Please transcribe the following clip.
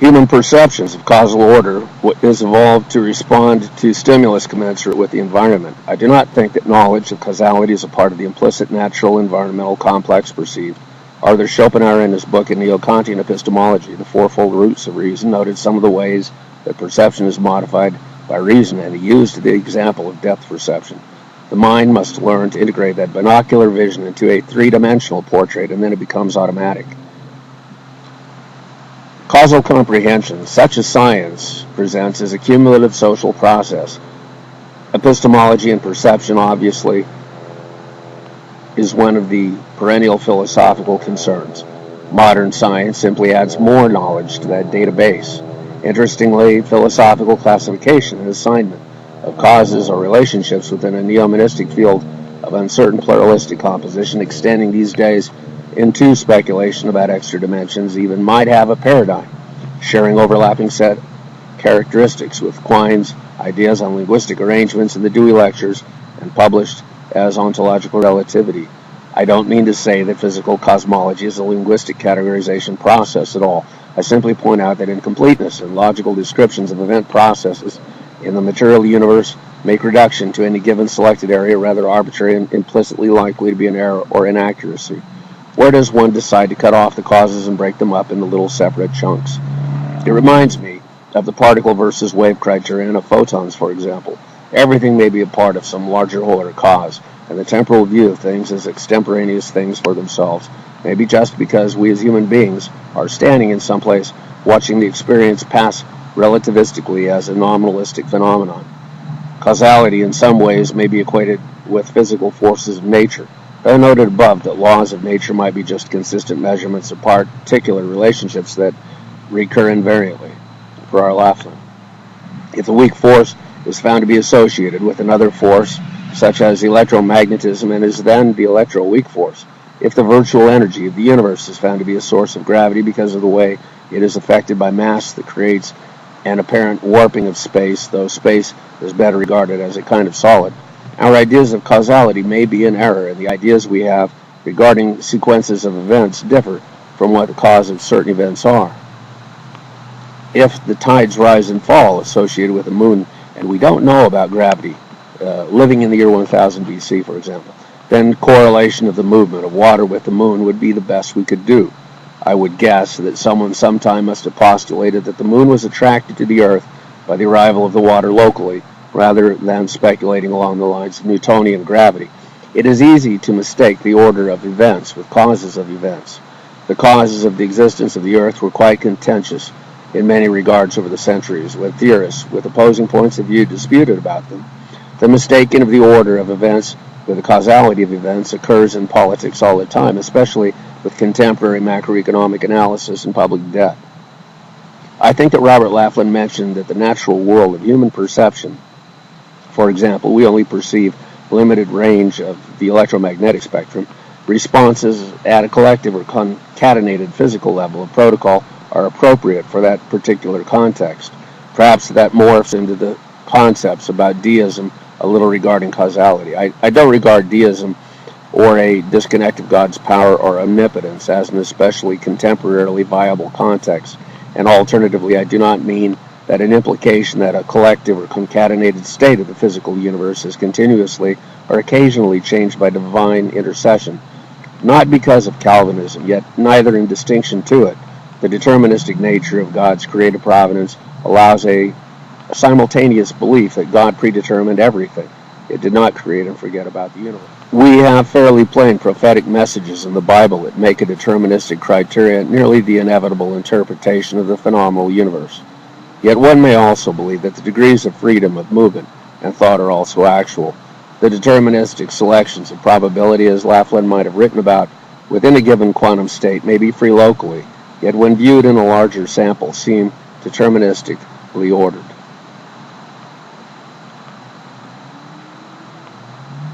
Human perceptions of causal order is evolved to respond to stimulus commensurate with the environment. I do not think that knowledge of causality is a part of the implicit natural environmental complex perceived. Arthur Schopenhauer, in his book in Neo-Kantian Epistemology, The Fourfold Roots of Reason, noted some of the ways that perception is modified by reason, and he used the example of depth perception. The mind must learn to integrate that binocular vision into a three-dimensional portrait, and then it becomes automatic. Causal comprehension, such as science presents, is a cumulative social process. Epistemology and perception, obviously, is one of the perennial philosophical concerns. Modern science simply adds more knowledge to that database. Interestingly, philosophical classification and assignment of causes or relationships within a neo-monistic field of uncertain pluralistic composition extending these days into speculation about extra dimensions even might have a paradigm, sharing overlapping set characteristics with Quine's ideas on linguistic arrangements in the Dewey Lectures and published as ontological relativity. I don't mean to say that physical cosmology is a linguistic categorization process at all. I simply point out that incompleteness and logical descriptions of event processes in the material universe make reduction to any given selected area rather arbitrary and implicitly likely to be an error or inaccuracy. Where does one decide to cut off the causes and break them up into little separate chunks? It reminds me of the particle versus wave criterion of photons, for example. Everything may be a part of some larger whole or cause, and the temporal view of things as extemporaneous things for themselves, maybe just because we as human beings are standing in some place watching the experience pass relativistically as a nominalistic phenomenon. Causality in some ways may be equated with physical forces of nature. I noted above that laws of nature might be just consistent measurements of particular relationships that recur invariantly. For our Laughlin, if a weak force is found to be associated with another force, such as electromagnetism, and is then the electroweak force, if the virtual energy of the universe is found to be a source of gravity because of the way it is affected by mass that creates an apparent warping of space, though space is better regarded as a kind of solid, our ideas of causality may be in error, and the ideas we have regarding sequences of events differ from what the cause of certain events are. If the tides rise and fall associated with the moon, and we don't know about gravity, living in the year 1000 BC, for example, then correlation of the movement of water with the moon would be the best we could do. I would guess that someone sometime must have postulated that the moon was attracted to the Earth by the arrival of the water locally, rather than speculating along the lines of Newtonian gravity. It is easy to mistake the order of events with causes of events. The causes of the existence of the Earth were quite contentious in many regards over the centuries, when theorists with opposing points of view disputed about them. The mistaking of the order of events with the causality of events occurs in politics all the time, especially with contemporary macroeconomic analysis and public debt. I think that Robert Laughlin mentioned that the natural world of human perception, for example, we only perceive limited range of the electromagnetic spectrum. Responses at a collective or concatenated physical level of protocol are appropriate for that particular context. Perhaps that morphs into the concepts about deism a little regarding causality. I don't regard deism or a disconnect of God's power or omnipotence as an especially contemporarily viable context, and alternatively I do not mean that an implication that a collective or concatenated state of the physical universe is continuously or occasionally changed by divine intercession, not because of Calvinism, yet neither in distinction to it. The deterministic nature of God's creative providence allows a simultaneous belief that God predetermined everything. It did not create and forget about the universe. We have fairly plain prophetic messages in the Bible that make a deterministic criteria nearly the inevitable interpretation of the phenomenal universe. Yet one may also believe that the degrees of freedom of movement and thought are also actual. The deterministic selections of probability, as Laughlin might have written about, within a given quantum state may be free locally, yet when viewed in a larger sample seem deterministically ordered.